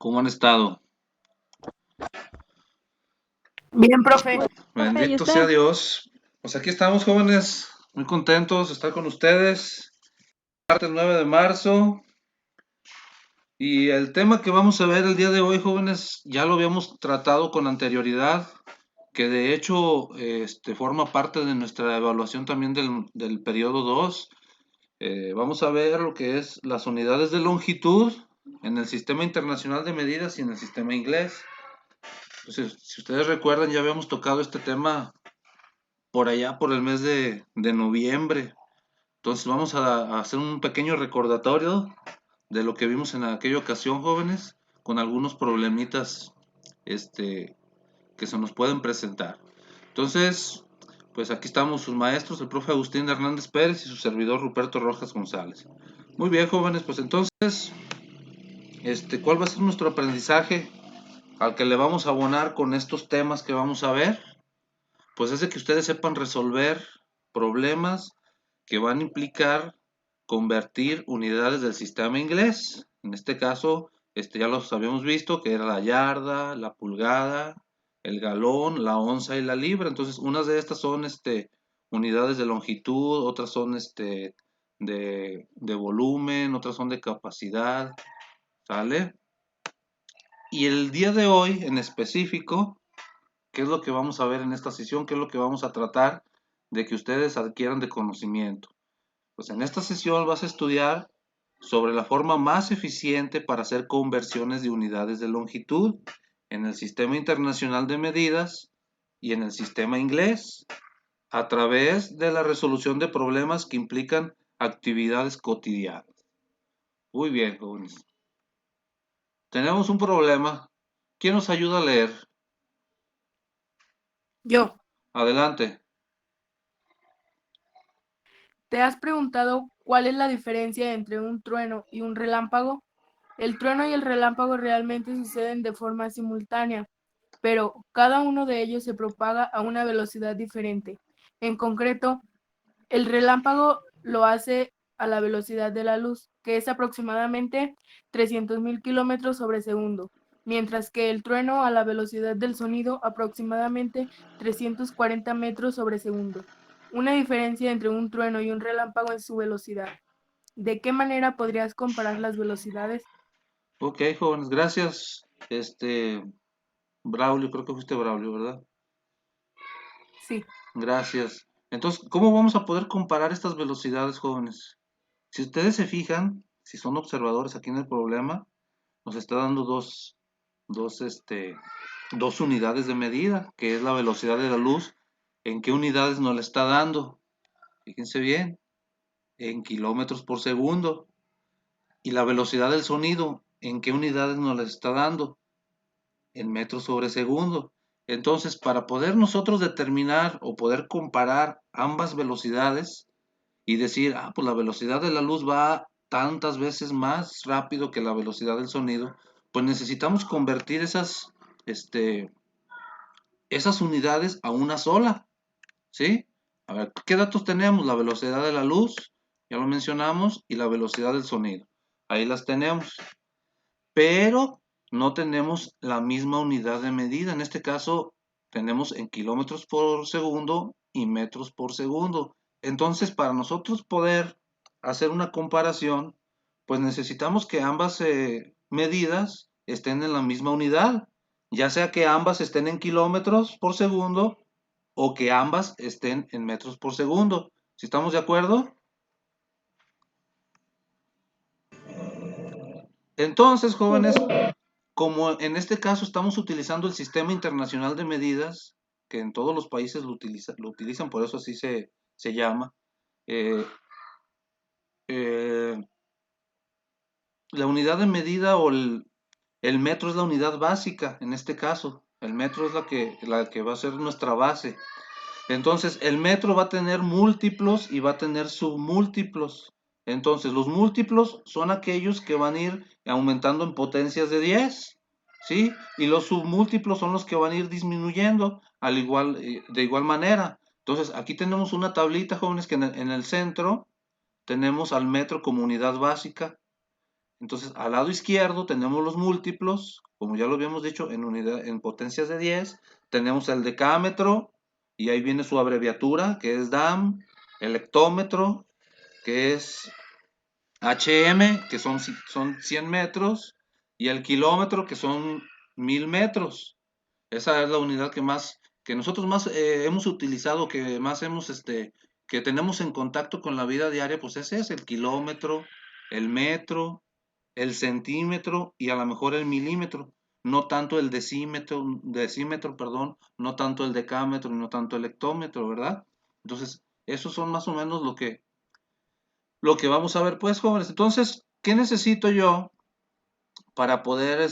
¿Cómo han estado? Bien, profe. Profe, ¿y Bendito sea usted? Dios. Pues aquí estamos, jóvenes, muy contentos de estar con ustedes. Martes 9 de marzo. Y el tema que vamos a ver el día de hoy, jóvenes, ya lo habíamos tratado con anterioridad, que de hecho forma parte de nuestra evaluación también del periodo 2. Vamos a ver lo que es las unidades de longitud en el Sistema Internacional de Medidas y en el sistema inglés. Entonces, si ustedes recuerdan, ya habíamos tocado este tema por allá por el mes de noviembre. Entonces vamos a hacer un pequeño recordatorio de lo que vimos en aquella ocasión, jóvenes, con algunos problemitas este, que se nos pueden presentar. Entonces, pues aquí estamos sus maestros, el profe Agustín Hernández Pérez y su servidor Ruperto Rojas González. Muy bien, jóvenes, pues entonces, ¿cuál va a ser nuestro aprendizaje al que le vamos a abonar con estos temas que vamos a ver? Pues es de que ustedes sepan resolver problemas que van a implicar convertir unidades del sistema inglés. En este caso, ya los habíamos visto, que era la yarda, la pulgada, el galón, la onza y la libra. Entonces, unas de estas son unidades de longitud, otras son de volumen, otras son de capacidad, ¿sale? Y el día de hoy, en específico, ¿qué es lo que vamos a ver en esta sesión? ¿Qué es lo que vamos a tratar de que ustedes adquieran de conocimiento? Pues en esta sesión vas a estudiar sobre la forma más eficiente para hacer conversiones de unidades de longitud en el Sistema Internacional de Medidas y en el sistema inglés a través de la resolución de problemas que implican actividades cotidianas. Muy bien, jóvenes. Tenemos un problema. ¿Quién nos ayuda a leer? Yo. Adelante. ¿Te has preguntado cuál es la diferencia entre un trueno y un relámpago? El trueno y el relámpago realmente suceden de forma simultánea, pero cada uno de ellos se propaga a una velocidad diferente. En concreto, el relámpago lo hace a la velocidad de la luz, que es aproximadamente 300.000 kilómetros sobre segundo, mientras que el trueno a la velocidad del sonido aproximadamente 340 metros sobre segundo. Una diferencia entre un trueno y un relámpago es su velocidad. ¿De qué manera podrías comparar las velocidades? Ok, jóvenes, gracias. Braulio, creo que fuiste Braulio, ¿verdad? Sí. Gracias. Entonces, ¿cómo vamos a poder comparar estas velocidades, jóvenes? Si ustedes se fijan, si son observadores aquí en el problema, nos está dando dos, dos unidades de medida, que es la velocidad de la luz. ¿En qué unidades nos la está dando? Fíjense bien, en kilómetros por segundo. Y la velocidad del sonido, ¿en qué unidades nos la está dando? En metros sobre segundo. Entonces, para poder nosotros determinar o poder comparar ambas velocidades y decir, pues la velocidad de la luz va tantas veces más rápido que la velocidad del sonido, pues necesitamos convertir esas unidades a una sola, ¿sí? A ver, ¿qué datos tenemos? La velocidad de la luz, ya lo mencionamos, y la velocidad del sonido. Ahí las tenemos, pero no tenemos la misma unidad de medida. En este caso, tenemos en kilómetros por segundo y metros por segundo. Entonces, para nosotros poder hacer una comparación, pues necesitamos que ambas medidas estén en la misma unidad, ya sea que ambas estén en kilómetros por segundo o que ambas estén en metros por segundo. ¿Si estamos de acuerdo? Entonces, jóvenes, como en este caso estamos utilizando el Sistema Internacional de Medidas, que en todos los países lo utilizan, por eso así se llama, eh, eh, la unidad de medida el metro es la unidad básica, en este caso, el metro es la que va a ser nuestra base. Entonces, el metro va a tener múltiplos y va a tener submúltiplos. Entonces, los múltiplos son aquellos que van a ir aumentando en potencias de 10, ¿sí? Y los submúltiplos son los que van a ir disminuyendo de igual manera. Entonces, aquí tenemos una tablita, jóvenes, que en el centro tenemos al metro como unidad básica. Entonces, al lado izquierdo tenemos los múltiplos, como ya lo habíamos dicho, en potencias de 10. Tenemos el decámetro, y ahí viene su abreviatura, que es DAM, el hectómetro, que es HM, que son 100 metros, y el kilómetro, que son 1000 metros. Esa es la unidad que nosotros más hemos utilizado, que más que tenemos en contacto con la vida diaria, pues ese es el kilómetro, el metro, el centímetro y a lo mejor el milímetro. No tanto el decímetro, perdón, no tanto el decámetro, no tanto el hectómetro, ¿verdad? Entonces, esos son más o menos lo que vamos a ver, pues, jóvenes. Entonces, ¿qué necesito yo para poder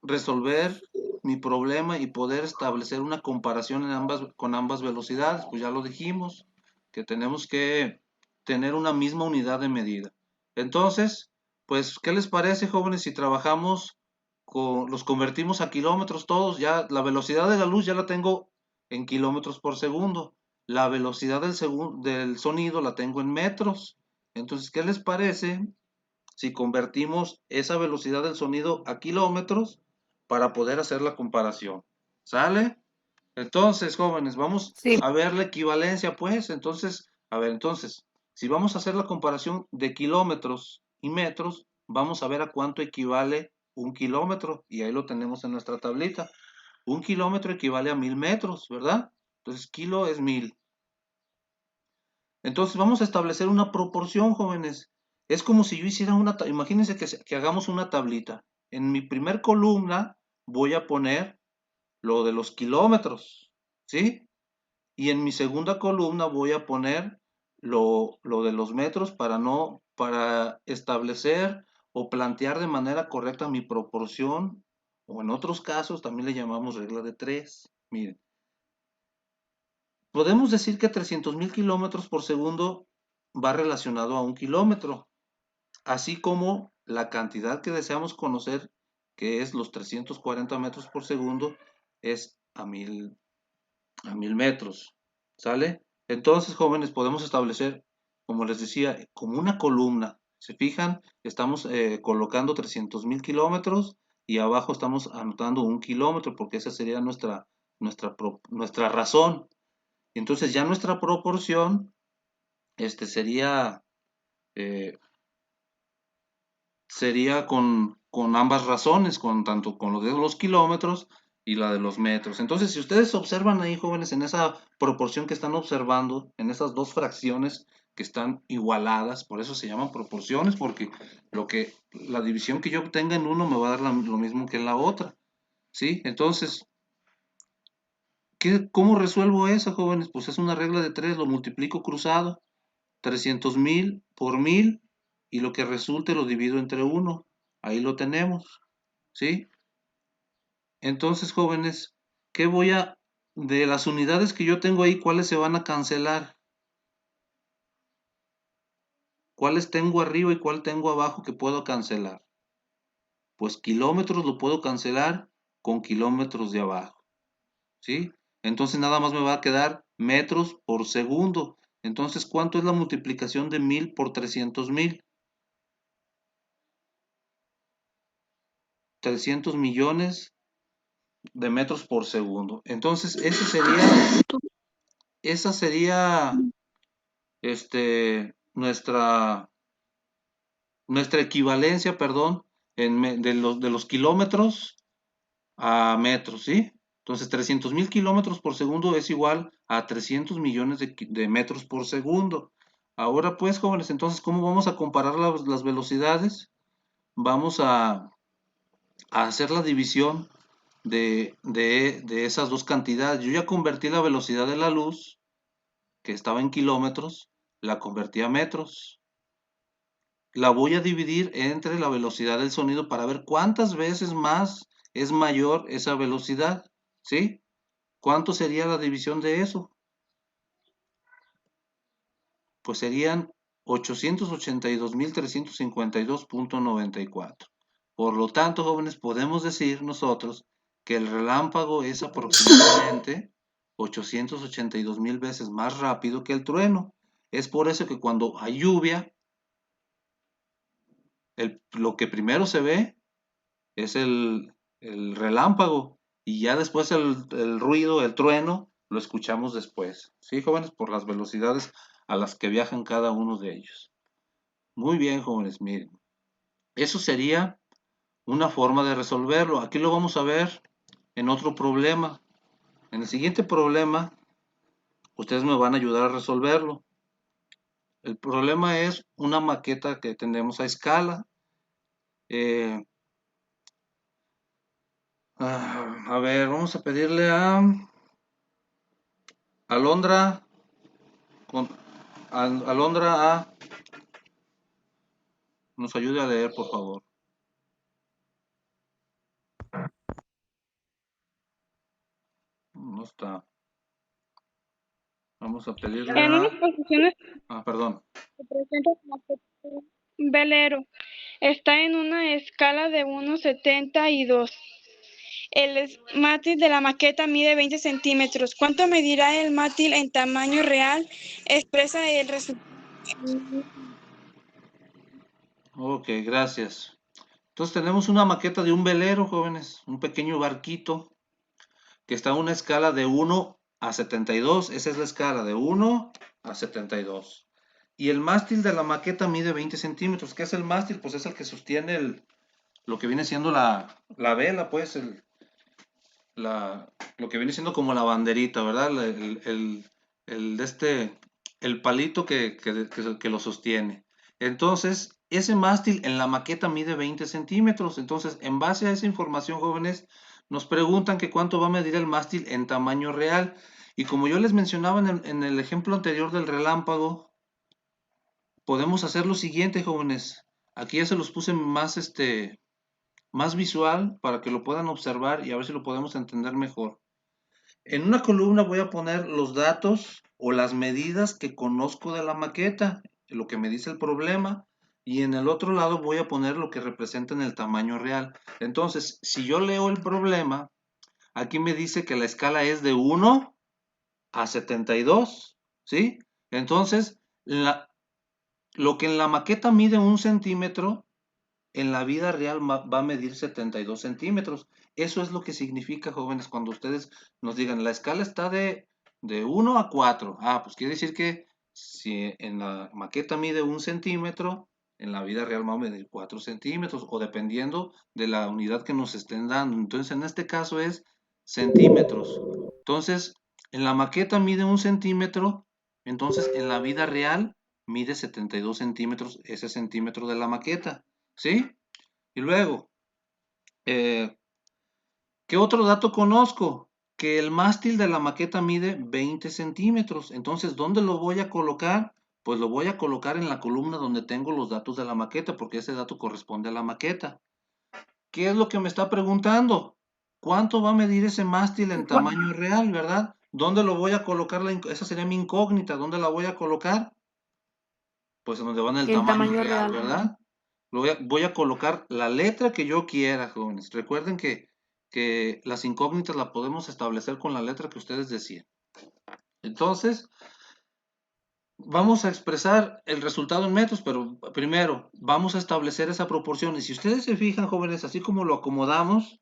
resolver mi problema y poder establecer una comparación con ambas velocidades? Pues ya lo dijimos, que tenemos que tener una misma unidad de medida. Entonces, pues, ¿qué les parece, jóvenes, si trabajamos los convertimos a kilómetros todos? Ya la velocidad de la luz ya la tengo en kilómetros por segundo. La velocidad del sonido la tengo en metros. Entonces, ¿qué les parece si convertimos esa velocidad del sonido a kilómetros para poder hacer la comparación? ¿Sale? Entonces, jóvenes, vamos Sí. a ver la equivalencia, pues. Entonces, a ver, entonces, si vamos a hacer la comparación de kilómetros y metros, vamos a ver a cuánto equivale un kilómetro. Y ahí lo tenemos en nuestra tablita. Un kilómetro equivale a 1000 metros, ¿verdad? Entonces, kilo es 1000. Entonces vamos a establecer una proporción, jóvenes. Es como si yo hiciera imagínense que hagamos una tablita. En mi primer columna voy a poner lo de los kilómetros, ¿sí? Y en mi segunda columna voy a poner lo de los metros para establecer o plantear de manera correcta mi proporción, o en otros casos también le llamamos regla de tres. Miren, podemos decir que 300.000 kilómetros por segundo va relacionado a un kilómetro, así como la cantidad que deseamos conocer, que es los 340 metros por segundo, es a mil metros. ¿Sale? Entonces, jóvenes, podemos establecer, como les decía, como una columna. ¿Se fijan? Estamos colocando 300.000 kilómetros y abajo estamos anotando un kilómetro, porque esa sería nuestra razón. Entonces ya nuestra proporción sería, eh, sería con ambas razones, tanto con lo de los kilómetros y la de los metros. Entonces, si ustedes observan ahí, jóvenes, en esa proporción que están observando, en esas dos fracciones que están igualadas, por eso se llaman proporciones, porque la división que yo obtenga en uno me va a dar lo mismo que en la otra, ¿sí? Entonces, ¿cómo resuelvo eso, jóvenes? Pues es una regla de tres, lo multiplico cruzado. 300.000 por 1000 y lo que resulte lo divido entre 1. Ahí lo tenemos, ¿sí? Entonces, jóvenes, de las unidades que yo tengo ahí, cuáles se van a cancelar? ¿Cuáles tengo arriba y cuál tengo abajo que puedo cancelar? Pues kilómetros lo puedo cancelar con kilómetros de abajo, ¿sí? Entonces nada más me va a quedar metros por segundo. Entonces, ¿cuánto es la multiplicación de 1000 por 300.000? 300 millones de metros por segundo. Entonces, esa sería nuestra equivalencia, perdón, de los kilómetros a metros, ¿sí? Entonces, 300.000 kilómetros por segundo es igual a 300 millones de metros por segundo. Ahora pues, jóvenes, entonces, ¿cómo vamos a comparar las velocidades? Vamos a hacer la división de esas dos cantidades. Yo ya convertí la velocidad de la luz, que estaba en kilómetros, la convertí a metros. La voy a dividir entre la velocidad del sonido para ver cuántas veces más es mayor esa velocidad, ¿sí? ¿Cuánto sería la división de eso? Pues serían 882.352.94. Por lo tanto, jóvenes, podemos decir nosotros que el relámpago es aproximadamente 882.000 veces más rápido que el trueno. Es por eso que cuando hay lluvia, lo que primero se ve es el relámpago y ya después el ruido, el trueno, lo escuchamos después. ¿Sí, jóvenes? Por las velocidades a las que viajan cada uno de ellos. Muy bien, jóvenes, miren. Eso sería una forma de resolverlo. Aquí lo vamos a ver en otro problema. En el siguiente problema, ustedes me van a ayudar a resolverlo. El problema es una maqueta que tenemos a escala. Eh, a ver, vamos a pedirle a Alondra, con, Alondra a nos ayude a leer, por favor. No está. Vamos a pedirle En a... unas posiciones perdón. se presenta como que un velero. Está en una escala de 1,72. El mástil de la maqueta mide 20 centímetros. ¿Cuánto medirá el mástil en tamaño real? Expresa el resultado. Ok, gracias. Entonces tenemos una maqueta de un velero, jóvenes, un pequeño barquito que está en una escala de 1 a 72. Esa es la escala de 1 a 72. Y el mástil de la maqueta mide 20 centímetros. ¿Qué es el mástil? Pues es el que sostiene lo que viene siendo la vela, pues, lo que viene siendo como la banderita, ¿verdad? El palito que lo sostiene. Entonces, ese mástil en la maqueta mide 20 centímetros. Entonces, en base a esa información, jóvenes, nos preguntan que cuánto va a medir el mástil en tamaño real. Y como yo les mencionaba en el ejemplo anterior del relámpago, podemos hacer lo siguiente, jóvenes. Aquí ya se los puse más visual para que lo puedan observar y a ver si lo podemos entender mejor. En una columna voy a poner los datos o las medidas que conozco de la maqueta, lo que me dice el problema, y en el otro lado voy a poner lo que representa en el tamaño real. Entonces, si yo leo el problema, aquí me dice que la escala es de 1 a 72, ¿sí? Entonces, lo que en la maqueta mide 1 centímetro, en la vida real va a medir 72 centímetros. Eso es lo que significa, jóvenes, cuando ustedes nos digan, la escala está de 1 a 4. Pues quiere decir que si en la maqueta mide 1 centímetro, en la vida real va a medir 4 centímetros, o dependiendo de la unidad que nos estén dando. Entonces, en este caso es centímetros. Entonces, en la maqueta mide 1 centímetro, entonces en la vida real mide 72 centímetros, ese centímetro de la maqueta. ¿Sí? Y luego, eh, ¿qué otro dato conozco? Que el mástil de la maqueta mide 20 centímetros. Entonces, ¿dónde lo voy a colocar? Pues lo voy a colocar en la columna donde tengo los datos de la maqueta, porque ese dato corresponde a la maqueta. ¿Qué es lo que me está preguntando? ¿Cuánto va a medir ese mástil en tamaño real, verdad? ¿Dónde lo voy a colocar? Esa sería mi incógnita. ¿Dónde la voy a colocar? Pues en donde va en el En tamaño tamaño real, real. ¿verdad? Voy a colocar la letra que yo quiera, jóvenes. Recuerden que las incógnitas las podemos establecer con la letra que ustedes decían. Entonces, vamos a expresar el resultado en metros, pero primero vamos a establecer esa proporción. Y si ustedes se fijan, jóvenes, así como lo acomodamos,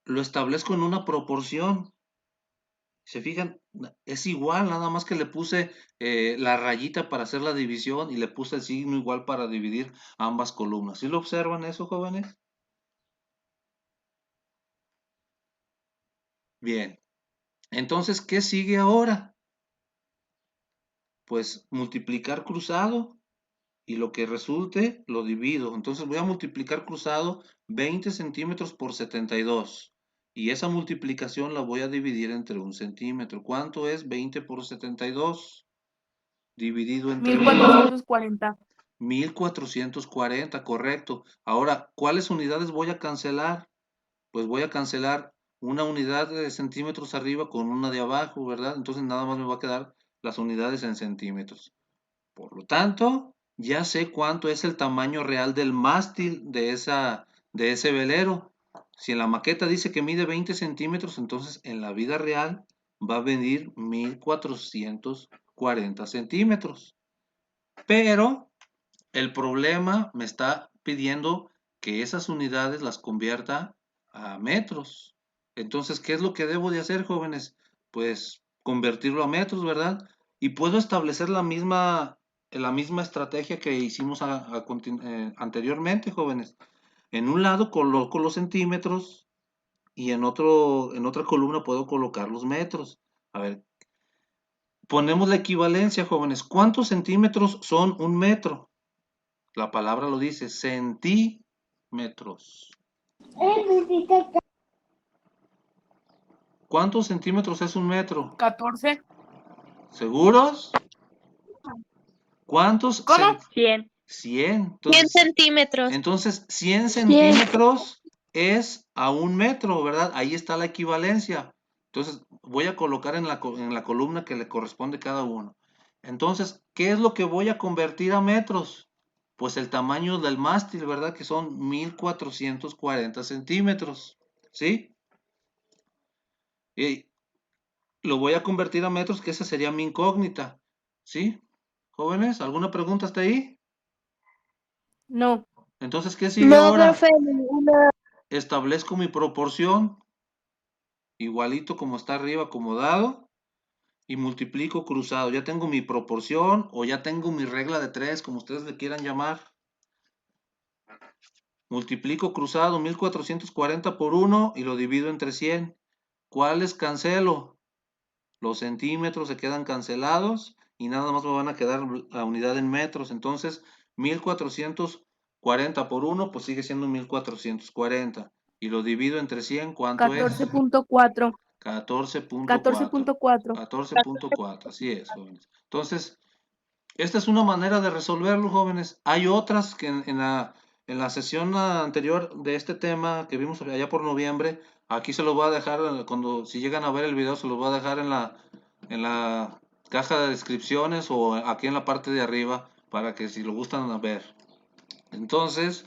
lo establezco en una proporción. Se fijan, es igual, nada más que le puse la rayita para hacer la división y le puse el signo igual para dividir ambas columnas. ¿Sí lo observan eso, jóvenes? Bien. Entonces, ¿qué sigue ahora? Pues multiplicar cruzado y lo que resulte lo divido. Entonces voy a multiplicar cruzado 20 centímetros por 72. Y esa multiplicación la voy a dividir entre 1 centímetro. ¿Cuánto es 20 por 72? Dividido entre 1440. 1440, correcto. Ahora, ¿cuáles unidades voy a cancelar? Pues voy a cancelar una unidad de centímetros arriba con una de abajo, ¿verdad? Entonces nada más me va a quedar las unidades en centímetros. Por lo tanto, ya sé cuánto es el tamaño real del mástil de ese velero. Si en la maqueta dice que mide 20 centímetros, entonces en la vida real va a medir 1440 centímetros. Pero El problema me está pidiendo que esas unidades las convierta a metros. Entonces, ¿qué es lo que debo de hacer, jóvenes? Pues convertirlo a metros, ¿verdad? Y puedo establecer la misma estrategia que hicimos anteriormente, jóvenes. En un lado coloco los centímetros y en otra columna puedo colocar los metros. A ver, ponemos la equivalencia, jóvenes. ¿Cuántos centímetros son un metro? La palabra lo dice, centímetros. ¿Cuántos centímetros es un metro? 14. ¿Seguros? ¿Cuántos? ¿Cómo? 100. 100. 100 centímetros. Entonces 100 centímetros es a un metro, ¿verdad? Ahí está la equivalencia. Entonces voy a colocar en la columna que le corresponde cada uno. Entonces, ¿qué es lo que voy a convertir a metros? Pues el tamaño del mástil, ¿verdad? Que son 1440 centímetros, ¿sí? Y lo voy a convertir a metros, que esa sería mi incógnita, ¿sí? Jóvenes, ¿alguna pregunta hasta ahí? No. Entonces, ¿qué sigue No, ahora? profe, ninguna. Establezco mi proporción, igualito como está arriba acomodado, y multiplico cruzado. Ya tengo mi proporción o ya tengo mi regla de 3, como ustedes le quieran llamar. Multiplico cruzado 1440 por 1 y lo divido entre 100. ¿Cuáles cancelo? Los centímetros se quedan cancelados y nada más me van a quedar la unidad en metros. Entonces, 1440 por 1, pues sigue siendo 1440. Y lo divido entre 100, ¿cuánto es? 14.4. 14.4. 14.4. 14.4, así es, jóvenes. Entonces, esta es una manera de resolverlo, jóvenes. Hay otras que en la sesión anterior de este tema que vimos allá por noviembre, aquí se los voy a dejar, si llegan a ver el video, se los voy a dejar en la caja de descripciones o aquí en la parte de arriba para que si lo gustan ver. Entonces,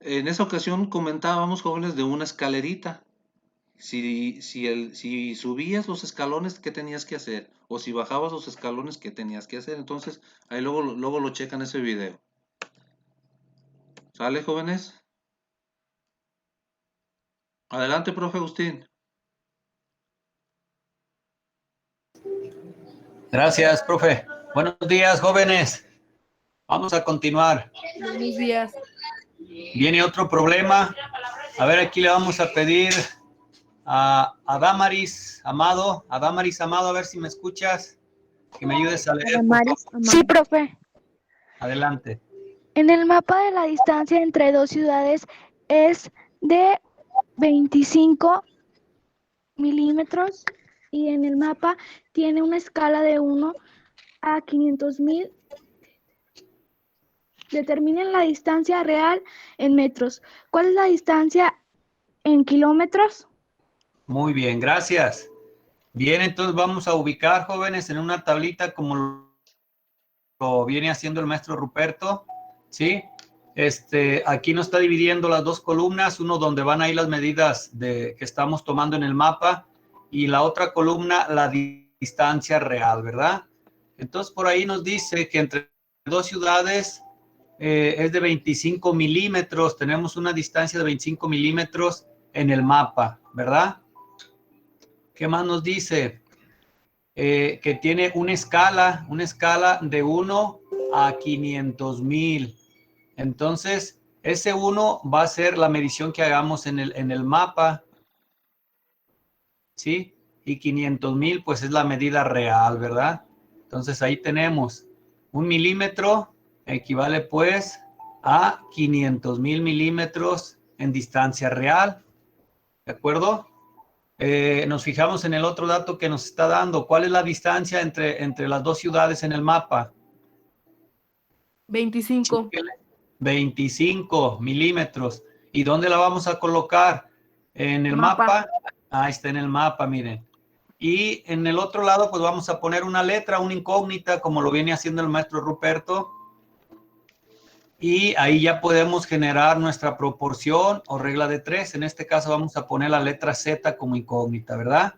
en esa ocasión comentábamos, jóvenes, de una escalerita. Si subías los escalones, ¿qué tenías que hacer? O si bajabas los escalones, ¿qué tenías que hacer? Entonces, ahí luego lo checan ese video. ¿Sale, jóvenes? Adelante, profe Agustín. Gracias, profe. Buenos días, jóvenes. Vamos a continuar. Buenos días. Viene otro problema. A ver, aquí le vamos a pedir a Damaris Amado. A Damaris Amado, a ver si me escuchas. Que me ayudes a leer. Sí, profe. Adelante. En el mapa de la distancia entre dos ciudades es de 25 milímetros y en el mapa tiene una escala de 1 a 500.000. Determinen la distancia real en metros. ¿Cuál es la distancia en kilómetros? Muy bien, gracias. Bien, entonces vamos a ubicar, jóvenes, en una tablita como lo viene haciendo el maestro Ruperto, ¿sí? Aquí nos está dividiendo las dos columnas, uno donde van a ir las medidas que estamos tomando en el mapa y la otra columna la distancia real, ¿verdad? Entonces por ahí nos dice que entre dos ciudades es de 25 milímetros, tenemos una distancia de 25 milímetros en el mapa, ¿verdad? ¿Qué más nos dice? Que tiene una escala de 1 a 500,000. Entonces, ese 1 va a ser la medición que hagamos en el mapa, ¿sí? Y 500,000, pues es la medida real, ¿verdad? Entonces, ahí tenemos 1 milímetro, equivale pues a 500,000 milímetros en distancia real, ¿de acuerdo? Nos fijamos en el otro dato que nos está dando. ¿Cuál es la distancia entre las dos ciudades en el mapa? 25. 25 milímetros. ¿Y dónde la vamos a colocar? En el mapa. Ahí está en el mapa, miren. Y en el otro lado, pues vamos a poner una letra, una incógnita, como lo viene haciendo el maestro Ruperto. Y ahí ya podemos generar nuestra proporción o regla de 3. En este caso vamos a poner la letra Z como incógnita, ¿verdad?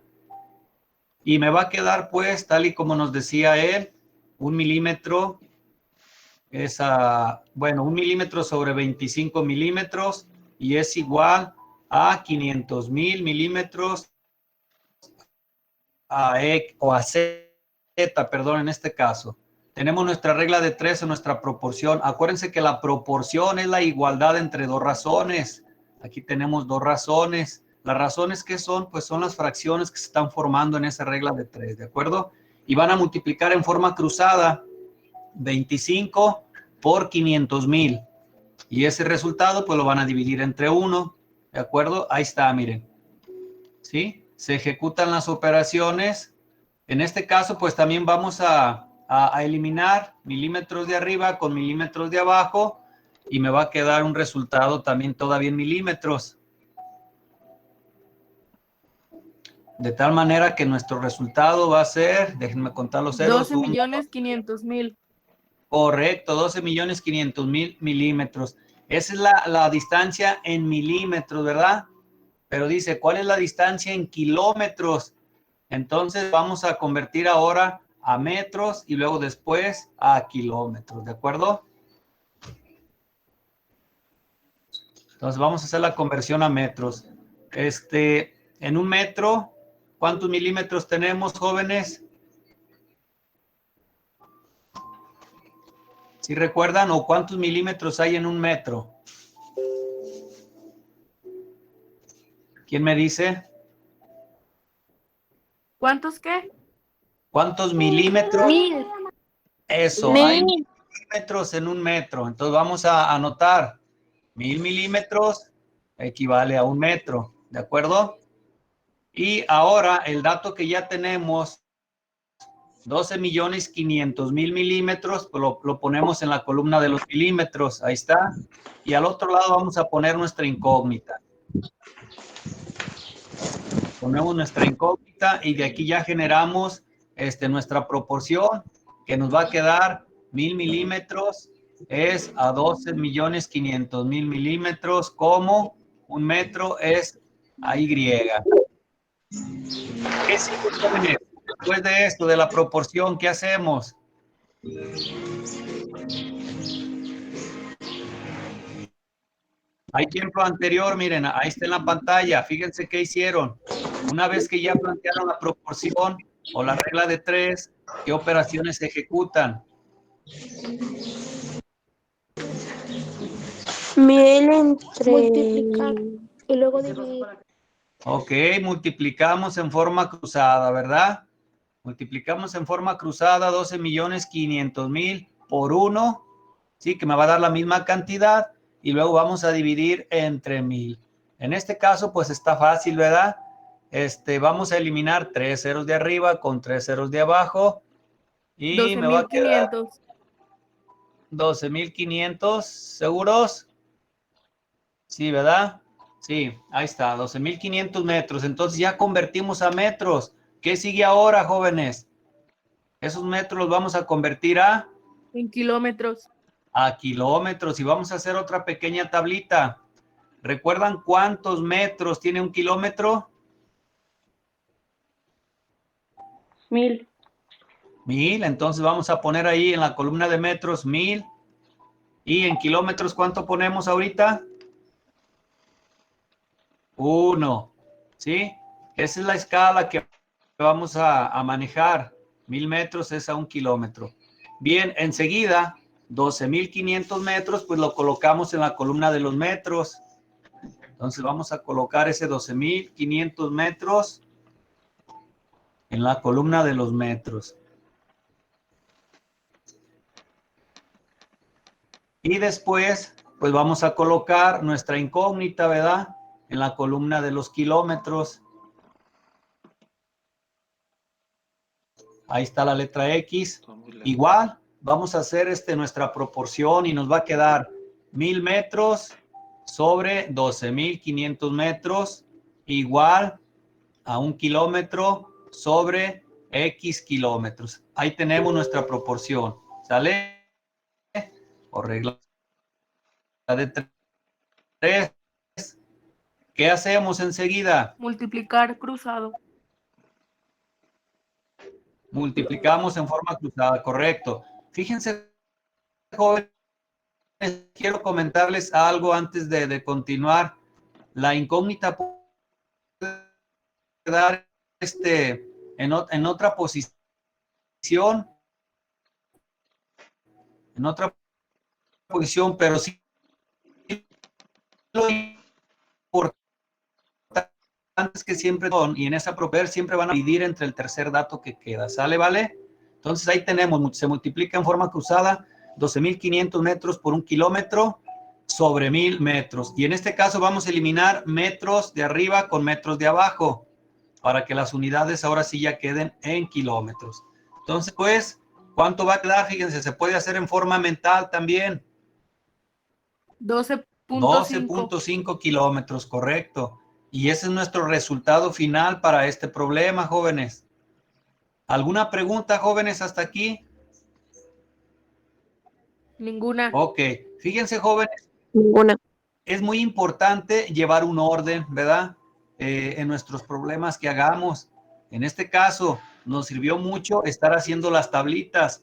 Y me va a quedar pues tal y como nos decía él, 1 milímetro es, bueno, 1 milímetro sobre 25 milímetros y es igual a 500,000 milímetros o a Z, perdón, en este caso. Tenemos nuestra regla de 3 en nuestra proporción. Acuérdense que la proporción es la igualdad entre dos razones. Aquí tenemos dos razones. Las razones que son, pues son las fracciones que se están formando en esa regla de 3, ¿de acuerdo? Y van a multiplicar en forma cruzada 25 por 500,000. Y ese resultado, pues lo van a dividir entre 1, ¿de acuerdo? Ahí está, miren. ¿Sí? Se ejecutan las operaciones. En este caso, pues también vamos a eliminar milímetros de arriba con milímetros de abajo y me va a quedar un resultado también todavía en milímetros. De tal manera que nuestro resultado va a ser, déjenme contar los ceros. 12.500.000. Correcto, 12.500.000 milímetros. Esa es la distancia en milímetros, ¿verdad? Pero dice, ¿cuál es la distancia en kilómetros? Entonces vamos a convertir ahora a metros y luego después a kilómetros, ¿de acuerdo? Entonces vamos a hacer la conversión a metros. En un metro, ¿cuántos milímetros tenemos, jóvenes? ¿Sí recuerdan? ¿O cuántos milímetros hay en un metro? ¿Quién me dice? ¿Cuántos qué? ¿Cuántos milímetros? 1000. Eso, hay milímetros en un metro. Entonces vamos a anotar 1000 milímetros equivale a un metro, ¿de acuerdo? Y ahora el dato que ya tenemos, 12.500.000 milímetros, pues lo ponemos en la columna de los milímetros, ahí está. Y al otro lado vamos a poner nuestra incógnita. Ponemos nuestra incógnita y de aquí ya generamos nuestra proporción, que nos va a quedar 1000 milímetros es a 12.500.000 milímetros, como un metro es a Y. ¿Qué sigue, jóvenes? Después de esto, de la proporción, ¿qué hacemos? Hay ejemplo anterior, miren, ahí está en la pantalla. Fíjense qué hicieron. Una vez que ya plantearon la proporción o la regla de 3, ¿qué operaciones se ejecutan? 1000 entre... Multiplicar y luego dividir. Ok, multiplicamos en forma cruzada, ¿verdad? Multiplicamos en forma cruzada 12.500.000 por 1, ¿sí? Que me va a dar la misma cantidad y luego vamos a dividir entre 1000. En este caso, pues está fácil, ¿verdad? Vamos a eliminar 3 ceros de arriba con 3 ceros de abajo y me va a quedar 12.500. 12.500, ¿seguros? Sí, ¿verdad? Sí, ahí está, 12.500 metros. Entonces ya convertimos a metros. ¿Qué sigue ahora, jóvenes? Esos metros los vamos a convertir En kilómetros. a kilómetros y vamos a hacer otra pequeña tablita. ¿Recuerdan cuántos metros tiene un kilómetro? 1000. 1000. Entonces vamos a poner ahí en la columna de metros 1000. ¿Y en kilómetros cuánto ponemos ahorita? 1. ¿Sí? Esa es la escala que vamos a manejar. 1000 metros es a 1 kilómetro. Bien, enseguida, 12.500 metros, pues lo colocamos en la columna de los metros. Entonces vamos a colocar ese 12.500 metros en la columna de los metros. Y después, pues vamos a colocar nuestra incógnita, ¿verdad? En la columna de los kilómetros. Ahí está la letra X. Igual, vamos a hacer nuestra proporción y nos va a quedar 1000 metros sobre 12.500 metros igual a 1 kilómetro sobre X kilómetros. Ahí tenemos nuestra proporción. ¿Sale? O regla de 3. ¿Qué hacemos enseguida? Multiplicar cruzado. multiplicamos en forma cruzada, correcto. Fíjense, jóvenes, quiero comentarles algo antes de continuar. La incógnita puede dar en otra posición, pero sí lo importante es que siempre son, y en esa propiedad siempre van a dividir entre el tercer dato que queda, ¿sale, vale? Entonces ahí tenemos, se multiplica en forma cruzada 12.500 metros por 1 kilómetro sobre 1.000 metros. Y en este caso vamos a eliminar metros de arriba con metros de abajo, para que las unidades ahora sí ya queden en kilómetros. Entonces, pues, ¿cuánto va a quedar? Fíjense, se puede hacer en forma mental también. 12.5 kilómetros, correcto. Y ese es nuestro resultado final para este problema, jóvenes. ¿Alguna pregunta, jóvenes, hasta aquí? Ninguna. Ok, fíjense, jóvenes, Ninguna. es muy importante llevar un orden, ¿verdad? En nuestros problemas que hagamos. En este caso, nos sirvió mucho estar haciendo las tablitas.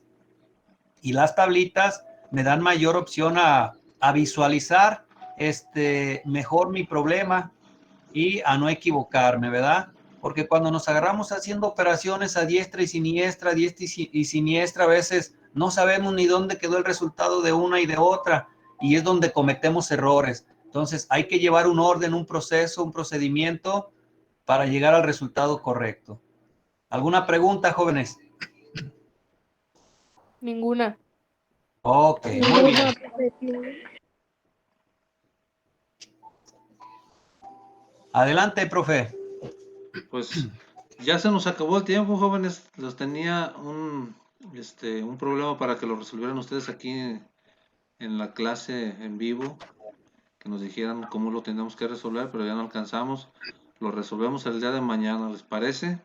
Y las tablitas me dan mayor opción a visualizar mejor mi problema y a no equivocarme, ¿verdad? Porque cuando nos agarramos haciendo operaciones a diestra y siniestra, a veces no sabemos ni dónde quedó el resultado de una y de otra, y es donde cometemos errores. Entonces hay que llevar un orden, un proceso, un procedimiento para llegar al resultado correcto. ¿Alguna pregunta, jóvenes? Ninguna. Ok, muy bien. Adelante, profe. Pues ya se nos acabó el tiempo, jóvenes. Los tenía un problema para que lo resolvieran ustedes aquí en la clase en vivo, que nos dijeran cómo lo tenemos que resolver, pero ya no alcanzamos. Lo resolvemos el día de mañana, ¿les parece?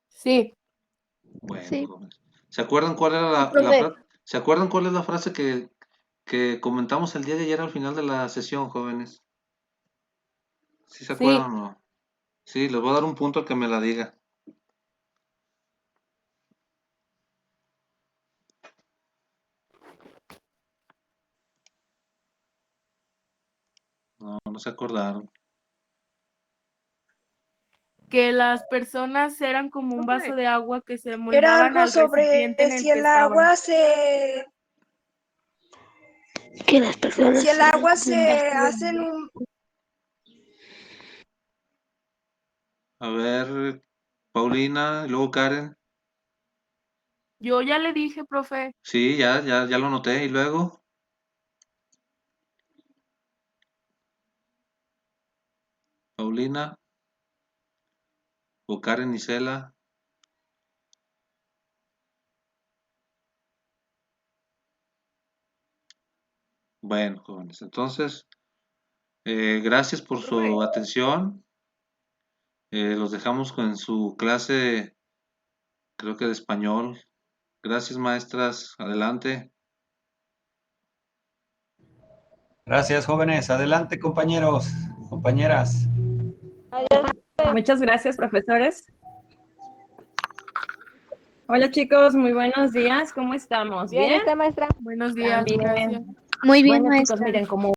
Sí. Bueno, Sí. jóvenes. ¿Se acuerdan cuál era la Profe. frase? ¿Se acuerdan cuál es la frase que comentamos el día de ayer al final de la sesión, jóvenes? ¿Sí se acuerdan o no? Sí, les voy a dar un punto al que me la diga. No, no se acordaron. Que las personas eran como un vaso de agua que se Era moldaban algo al sobre recipiente en el si que el estaban. agua se, Que las personas si el agua se eran hace en un, A ver, Paulina, y luego Karen. Yo ya le dije, profe, Sí, ya lo noté. Y luego, Paulina, o Karen Isela. Bueno, jóvenes, entonces, gracias por su atención. Los dejamos con su clase, creo que de español. Gracias, maestras. Adelante. Gracias, jóvenes. Adelante, compañeros, compañeras. Muchas gracias, profesores. Hola, chicos, muy buenos días. ¿Cómo estamos? ¿Bien? buenos días, También. gracias. Muy bien, Bueno, chicos, maestra. miren, como